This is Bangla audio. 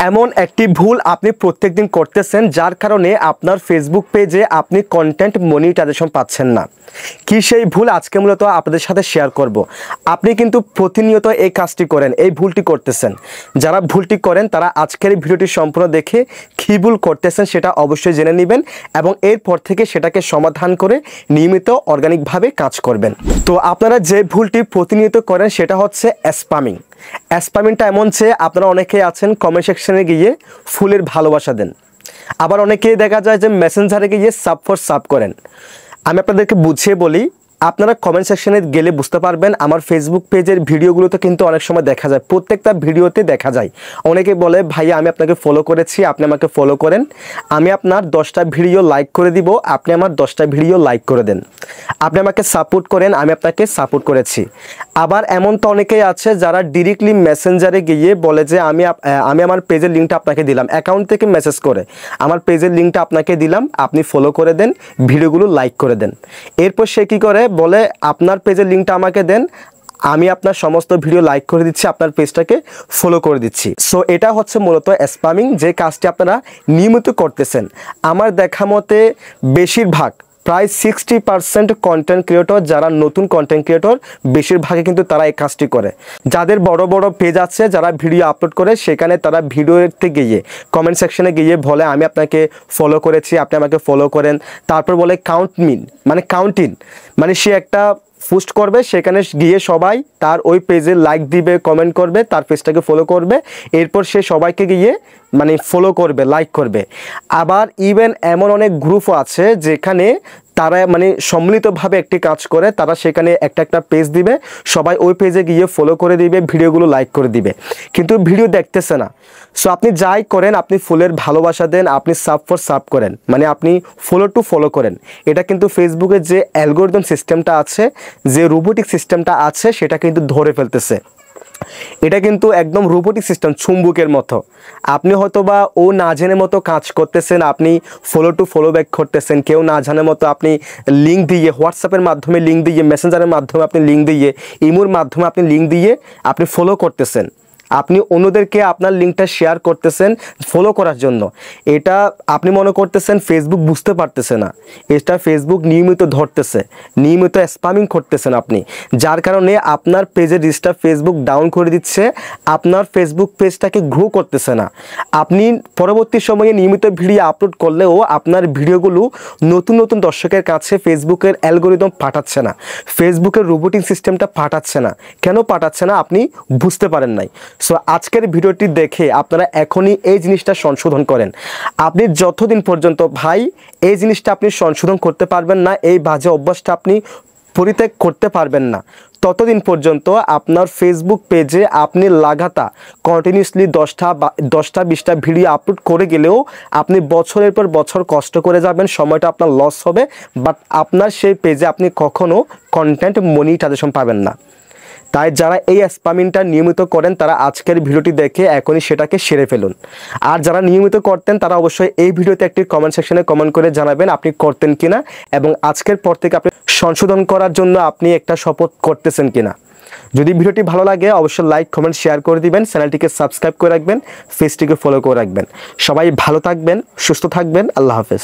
এমন একটি ভুল আপনি প্রত্যেকদিন করতেছেন যার কারণে আপনার ফেসবুক পেজে আপনি কন্টেন্ট মনিটাইজেশন পাচ্ছেন না। কি সেই ভুল আজকে মূলত আপনাদের সাথে শেয়ার করব। আপনি কিন্তু প্রতিনিয়ত এই কাজটি করেন, এই ভুলটি করতেছেন। যারা ভুলটি করেন তারা আজকের এই ভিডিওটি সম্পূর্ণ দেখে কী ভুল করতেছেন সেটা অবশ্যই জেনে নেবেন এবং এরপর থেকে সেটাকে সমাধান করে নিয়মিত অর্গানিকভাবে কাজ করবেন। তো আপনারা যে ভুলটি প্রতিনিয়ত করেন সেটা হচ্ছে স্প্যামিং। স্প্যামিংটা এমন যে আপনারা অনেকেই আছেন কমেন্ট সেকশনে গিয়ে ফুলের ভালোবাসা দেন, আবার অনেকেই দেখা যায় যে মেসেঞ্জারে গিয়ে সাব ফর সাব করেন। আমি আপনাদেরকে বুঝিয়ে বলি, আপনারা কমেন্ট সেকশনে গেলে বুঝতে পারবেন আমার ফেসবুক পেজের ভিডিওগুলোতে কিন্তু অনেক সময় দেখা যায়, প্রত্যেকটা ভিডিওতে দেখা যায় অনেকে বলে ভাইয়া আমি আপনাকে ফলো করেছি, আপনি আমাকে ফলো করেন, আমি আপনার 10টা ভিডিও লাইক করে দিব, আপনি আমার 10টা ভিডিও লাইক করে দেন, আপনি আমাকে সাপোর্ট করেন, আমি আপনাকে সাপোর্ট করেছি। আবার এমন তো অনেকেই আছে যারা ডিরেক্টলি মেসেঞ্জারে গিয়ে বলে যে আমি আমার পেজের লিঙ্কটা আপনাকে দিলাম, অ্যাকাউন্ট থেকে মেসেজ করে আমার পেজের লিঙ্কটা আপনাকে দিলাম, আপনি ফলো করে দেন, ভিডিওগুলো লাইক করে দেন। এরপর সে কী করে বলে আপনার পেজের লিঙ্কটা আমাকে দেন, আমি আপনার সমস্ত ভিডিও লাইক করে দিচ্ছি, আপনার পেজটাকে ফলো করে দিচ্ছি। সো এটা হচ্ছে মূলত স্প্যামিং, যে কাজটি আপনারা নিয়মিত করতেছেন। আমার দেখা মতে বেশিরভাগ প্রায় 60% কন্টেন্ট ক্রিয়েটর যারা নতুন কন্টেন্ট ক্রিয়েটর বেশিরভাগে কিন্তু তারা এই কাজটি করে। যাদের বড় বড় পেজ আছে, যারা ভিডিও আপলোড করে, সেখানে তারা ভিডিওতে গিয়ে কমেন্ট সেকশনে গিয়ে বলে আমি আপনাকে ফলো করেছি, আপনি আমাকে ফলো করেন। তারপর বলে কাউন্ট মিন, মানে কাউন্টিন, মানে সে একটা পোস্ট করবে, সেখানে গিয়ে সবাই তার ওই পেজে লাইক দিবে, কমেন্ট করবে, তার পেজটাকে ফলো করবে, এরপর সে সবাইকে গিয়ে মানে ফলো করবে, লাইক করবে। আবার ইভেন এমন অনেক গ্রুপও আছে যেখানে তারা মানে সম্মিলিতভাবে একটি কাজ করে, তারা সেখানে একটা পেজ দিবে, সবাই ওই পেজে গিয়ে ফলো করে দিবে, ভিডিওগুলো লাইক করে দিবে, কিন্তু ভিডিও দেখতেছে না। সো আপনি যাই করেন, আপনি ফুলের ভালোবাসা দেন, আপনি সাব ফর সাব করেন, মানে আপনি ফলো টু ফলো করেন, এটা কিন্তু ফেসবুকের যে অ্যালগোরিদম সিস্টেমটা আছে, যে রোবোটিক সিস্টেমটা আছে, সেটা কিন্তু ধরে ফেলতেছে। এটা কিন্তু একদম রোবোটিক সিস্টেম, চুম্বকের মতো। আপনি হয়তো বা ও না জেনে মতো কাজ করতেছেন, আপনি ফলো টু ফলো ব্যাক করতেছেন, কেউ না জানে মতো আপনি লিঙ্ক দিয়ে, হোয়াটসঅ্যাপের মাধ্যমে লিঙ্ক দিয়ে, মেসেঞ্জারের মাধ্যমে আপনি লিঙ্ক দিয়ে, ইমোর মাধ্যমে আপনি লিঙ্ক দিয়ে আপনি ফলো করতেছেন, আপনি অন্যদেরকে আপনার লিঙ্কটা শেয়ার করতেছেন ফলো করার জন্য। এটা আপনি মনে করতেছেন ফেসবুক বুঝতে পারতেছে না, এটা ফেসবুক নিয়মিত ধরতেছে, নিয়মিত স্প্যামিং করতেছেন আপনি, যার কারণে আপনার পেজের রিচটা ফেসবুক ডাউন করে দিচ্ছে, আপনার ফেসবুক পেজটাকে গ্রো করতেছে না। আপনি পরবর্তী সময়ে নিয়মিত ভিডিও আপলোড করলেও আপনার ভিডিওগুলো নতুন নতুন দর্শকের কাছে ফেসবুকের অ্যালগোরিদম পাঠাচ্ছে না, ফেসবুকের রোবোটিক সিস্টেমটা পাঠাচ্ছে না। কেন পাঠাচ্ছে না আপনি বুঝতে পারেন নাই। সো আজকের ভিডিওটি দেখে আপনারা এখনই এই জিনিসটা সংশোধন করেন। আপনি যতদিন পর্যন্ত ভাই এই জিনিসটা আপনি সংশোধন করতে পারবেন না, এই বাজে অভ্যাসটা আপনি পরিত্যাগ করতে পারবেন না, ততদিন পর্যন্ত আপনার ফেসবুক পেজে আপনি লাগাতার কন্টিনিউসলি 10টা 20টা ভিডিও আপলোড করে গেলেও আপনি বছরের পর বছর কষ্ট করে যাবেন, সময়টা আপনার লস হবে, বাট আপনার সেই পেজে আপনি কখনও কন্টেন্ট মনিটাইজেশন পাবেন না। তাই যারা এই স্প্যামিংটা নিয়মিত করেন তারা আজকের ভিডিওটি দেখে এখনই সেটাকে সেরে ফেলুন। আর যারা নিয়মিত করতেন তারা অবশ্যই এই ভিডিওতে একটি কমেন্ট সেকশনে কমেন্ট করে জানাবেন আপনি করতেন কিনা, এবং আজকের পর থেকে আপনি সংশোধন করার জন্য আপনি একটা শপথ করতেছেন কিনা। যদি ভিডিওটি ভালো লাগে অবশ্যই লাইক কমেন্ট শেয়ার করে দিবেন, চ্যানেলটিকে সাবস্ক্রাইব করে রাখবেন, পেজটিকে ফলো করে রাখবেন। সবাই ভালো থাকবেন, সুস্থ থাকবেন, আল্লাহ হাফেজ।